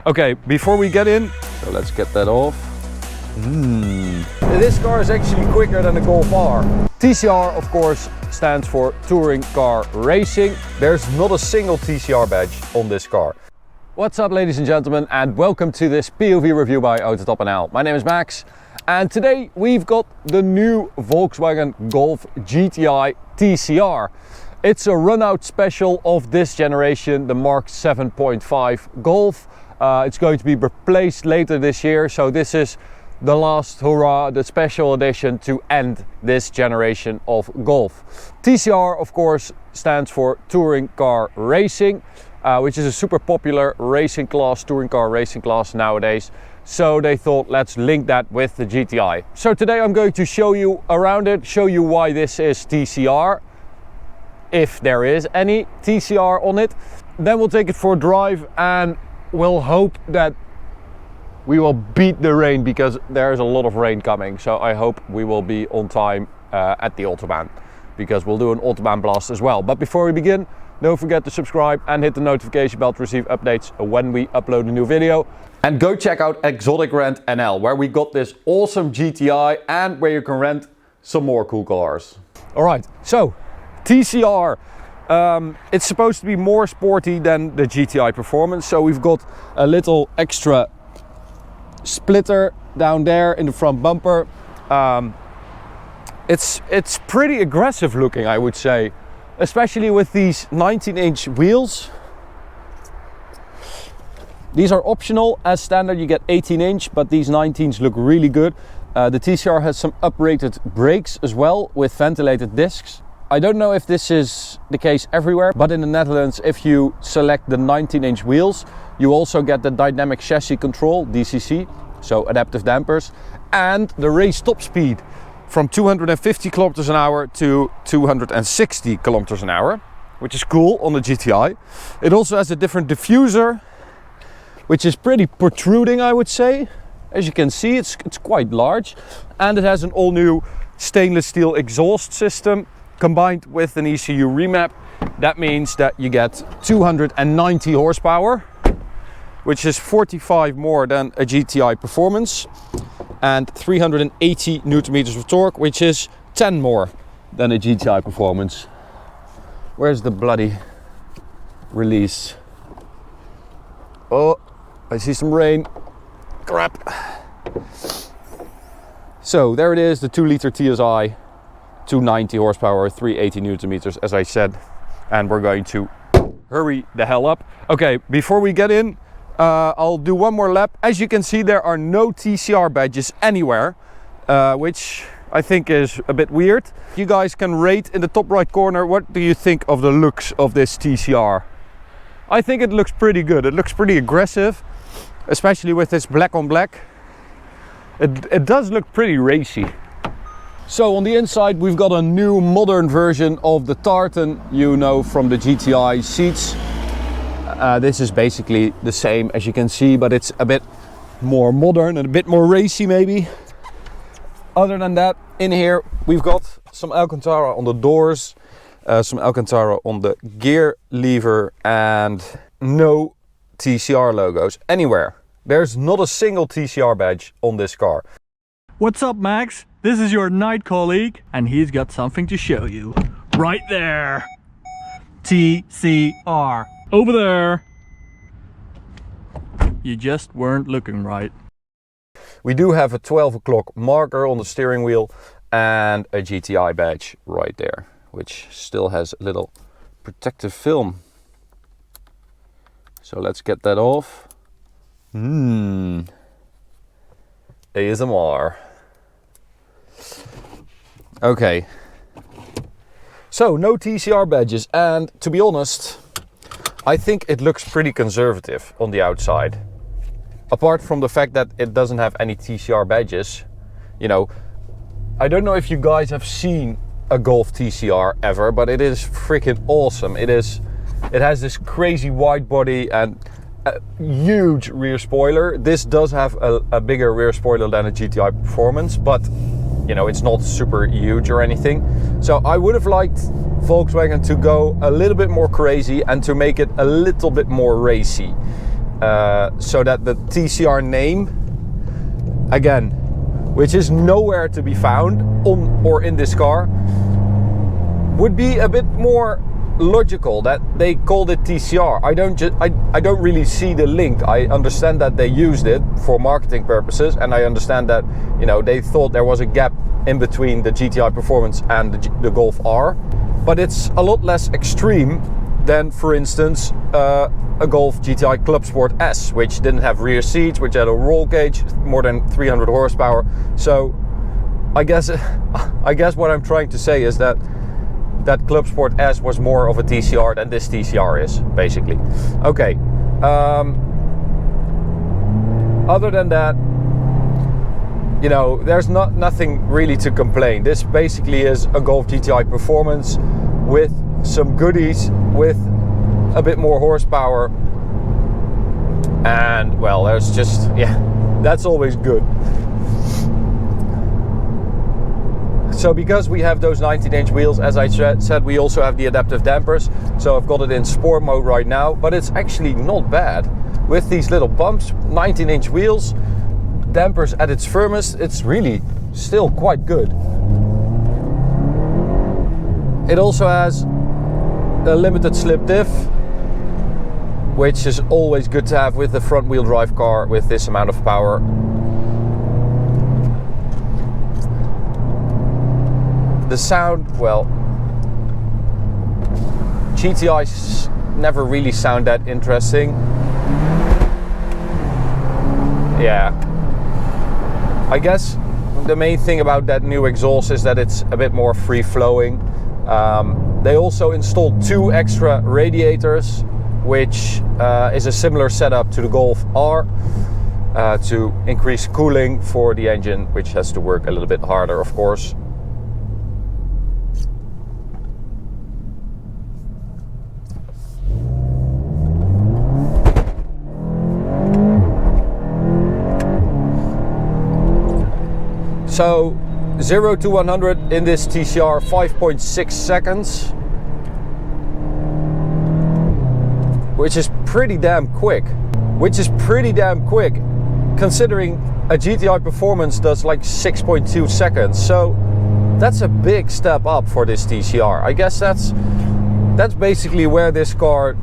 Okay, before we get in, so let's get that off. This car is actually quicker than the Golf R. TCR, of course, stands for Touring Car Racing. There's not a single TCR badge on this car. What's up, ladies and gentlemen, and welcome to this POV review by AutoTopNL. My name is Max, and today we've got the new Volkswagen Golf GTI TCR. It's a run-out special of this generation, the Mark 7.5 Golf. It's going to be replaced later this year, so this is the last hurrah, the special edition to end this generation of Golf. TCR, of course, stands for Touring Car Racing, which is a super popular racing class, touring car racing class nowadays. So they thought, let's link that with the GTI. So today I'm going to show you around it, show you why this is TCR, if there is any TCR on it. Then we'll take it for a drive and we'll hope that we will beat the rain, because there is a lot of rain coming. So I hope we will be on time at the Autobahn, because we'll do an Autobahn blast as well. But before we begin, don't forget to subscribe and hit the notification bell to receive updates when we upload a new video. And go check out Exotic NL, where we got this awesome GTI and where you can rent some more cool cars. All right, so TCR. It's supposed to be more sporty than the GTI Performance. So we've got a little extra splitter down there in the front bumper. It's pretty aggressive looking, I would say, especially with these 19-inch wheels. These are optional. As standard you get 18-inch, but these 19s look really good. The TCR has some uprated brakes as well with ventilated discs. I don't know if this is the case everywhere, but in the Netherlands, if you select the 19-inch wheels, you also get the dynamic chassis control, DCC, so adaptive dampers, and the race top speed from 250 kilometers an hour to 260 kilometers an hour, which is cool on the GTI. It also has a different diffuser, which is pretty protruding, I would say. As you can see, it's quite large, and it has an all-new stainless steel exhaust system combined with an ECU remap. That means that you get 290 horsepower, which is 45 more than a GTI Performance, and 380 Newton meters of torque, which is 10 more than a GTI Performance. Where's the bloody release? Oh, I see some rain. Crap. So there it is, the 2-liter TSI, 290 horsepower, 380 Newton meters, as I said, and we're going to hurry the hell up. Okay, before we get in, I'll do one more lap. As you can see, there are no TCR badges anywhere, which I think is a bit weird. You guys can rate in the top right corner, what do you think of the looks of this TCR? I think it looks pretty good. It looks pretty aggressive, especially with this black on black. It does look pretty racy. So on the inside we've got a new modern version of the tartan, you know, from the GTI seats. This is basically the same, as you can see, but it's a bit more modern and a bit more racy maybe. Other than that, in here we've got some Alcantara on the doors, some Alcantara on the gear lever, and no TCR logos anywhere. There's not a single TCR badge on this car. What's up, Max? This is your night colleague, and he's got something to show you. Right there. TCR. Over there. You just weren't looking right. We do have a 12 o'clock marker on the steering wheel and a GTI badge right there, which still has a little protective film. So let's get that off. ASMR. Okay, so no TCR badges, and to be honest, I think it looks pretty conservative on the outside. Apart from the fact that it doesn't have any TCR badges, you know, I don't know if you guys have seen a Golf TCR ever, but it is freaking awesome. It has this crazy wide body and a huge rear spoiler. This does have a bigger rear spoiler than a GTI Performance, but you know, it's not super huge or anything. So I would have liked Volkswagen to go a little bit more crazy and to make it a little bit more racy. so that the TCR name, again, which is nowhere to be found on or in this car, would be a bit more logical that they called it TCR. I don't really see the link. I understand that they used it for marketing purposes, and I understand that, you know, they thought there was a gap in between the GTI Performance and the Golf R, but it's a lot less extreme than, for instance, a Golf GTI Club Sport S, which didn't have rear seats, which had a roll cage, more than 300 horsepower. So I guess what I'm trying to say is that Club Sport S was more of a TCR than this TCR is, basically. Okay. Other than that, you know, there's nothing really to complain. This basically is a Golf GTI Performance with some goodies, with a bit more horsepower, and well, there's just, yeah, that's always good. So because we have those 19-inch wheels, as I said, we also have the adaptive dampers. So I've got it in sport mode right now, but it's actually not bad. With these little bumps, 19-inch wheels, dampers at its firmest, it's really still quite good. It also has a limited slip diff, which is always good to have with the front wheel drive car with this amount of power. The sound, well, GTIs never really sound that interesting. Yeah, I guess the main thing about that new exhaust is that it's a bit more free-flowing. They also installed 2 extra radiators, which is a similar setup to the Golf R, to increase cooling for the engine, which has to work a little bit harder, of course. So 0 to 100 in this TCR, 5.6 seconds, which is pretty damn quick. Considering a GTI Performance does like 6.2 seconds. So that's a big step up for this TCR. I guess that's basically where this car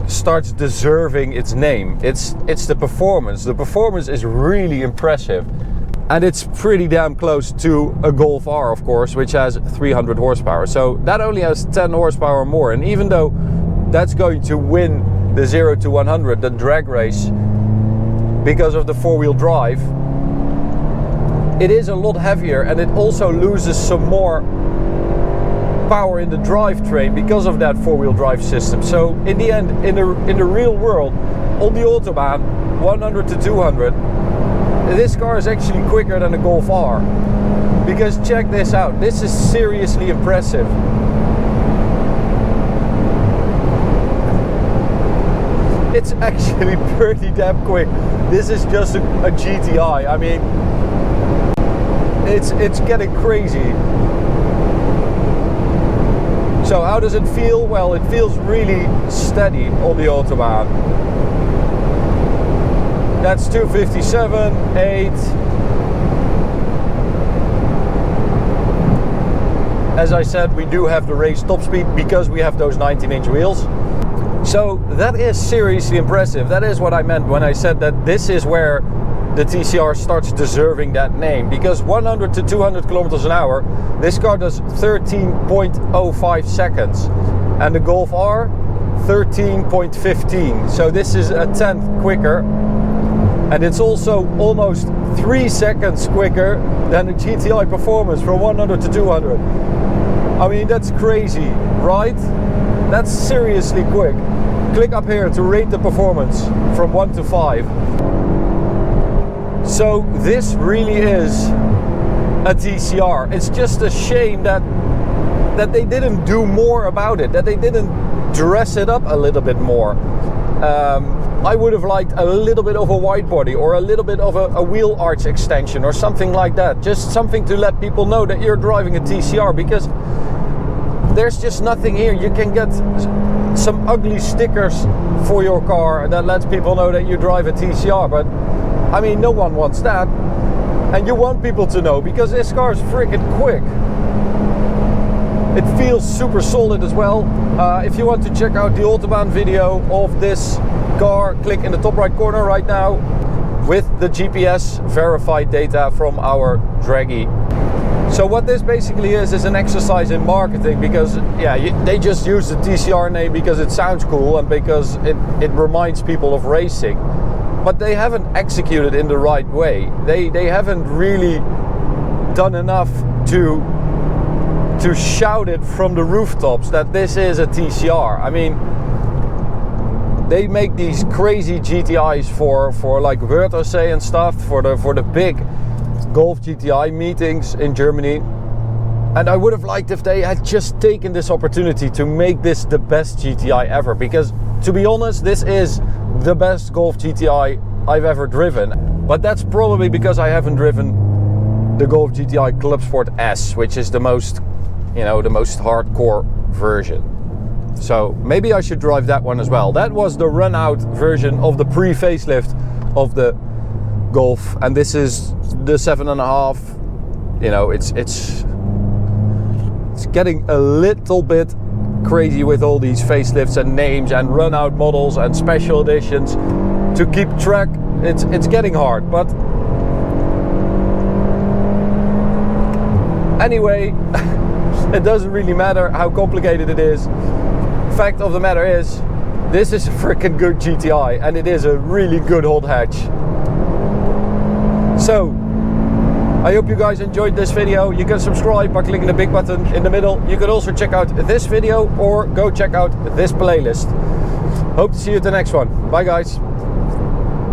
starts deserving its name. It's the performance. The performance is really impressive. And it's pretty damn close to a Golf R, of course, which has 300 horsepower. So that only has 10 horsepower more. And even though that's going to win the 0 to 100, the drag race, because of the 4-wheel drive, it is a lot heavier, and it also loses some more power in the drivetrain because of that 4-wheel drive system. So in the end, in the real world, on the Autobahn, 100 to 200, this car is actually quicker than the Golf R. Because check this out, this is seriously impressive. It's actually pretty damn quick. This is just a GTI. I mean, it's getting crazy. So how does it feel? Well, it feels really steady on the Autobahn. That's 257, 8. As I said, we do have the race top speed because we have those 19-inch wheels. So that is seriously impressive. That is what I meant when I said that this is where the TCR starts deserving that name. Because 100 to 200 kilometers an hour, this car does 13.05 seconds. And the Golf R, 13.15. So this is a tenth quicker. And it's also almost 3 seconds quicker than the GTI Performance from 100 to 200. I mean, that's crazy, right? That's seriously quick. Click up here to rate the performance from 1 to 5. So this really is a TCR. It's just a shame that they didn't do more about it, that they didn't dress it up a little bit more. I would have liked a little bit of a wide body, or a little bit of a wheel arch extension or something like that. Just something to let people know that you're driving a TCR, because there's just nothing here. You can get some ugly stickers for your car that lets people know that you drive a TCR, but I mean, no one wants that. And you want people to know because this car is freaking quick. It feels super solid as well. If you want to check out the AutoTopNL video of this car, click in the top right corner right now with the GPS verified data from our Draggy. So what this basically is an exercise in marketing, because they just use the TCR name because it sounds cool and because it reminds people of racing, but they haven't executed in the right way. They haven't really done enough to shout it from the rooftops that this is a TCR. I mean, they make these crazy GTIs for like Wörthersee and stuff, for the big Golf GTI meetings in Germany, and I would have liked if they had just taken this opportunity to make this the best GTI ever, because to be honest, this is the best Golf GTI I've ever driven. But that's probably because I haven't driven the Golf GTI Club Sport S, which is the most, the most hardcore version. So maybe I should drive that one as well. That was the run out version of the pre-facelift of the Golf, and this is the 7.5. It's getting a little bit crazy with all these facelifts and names and run out models and special editions to keep track. It's getting hard, but anyway, it doesn't really matter how complicated it is. Fact of the matter is, this is a freaking good GTI, and it is a really good hot hatch. So, I hope you guys enjoyed this video. You can subscribe by clicking the big button in the middle. You can also check out this video or go check out this playlist. Hope to see you at the next one. Bye guys.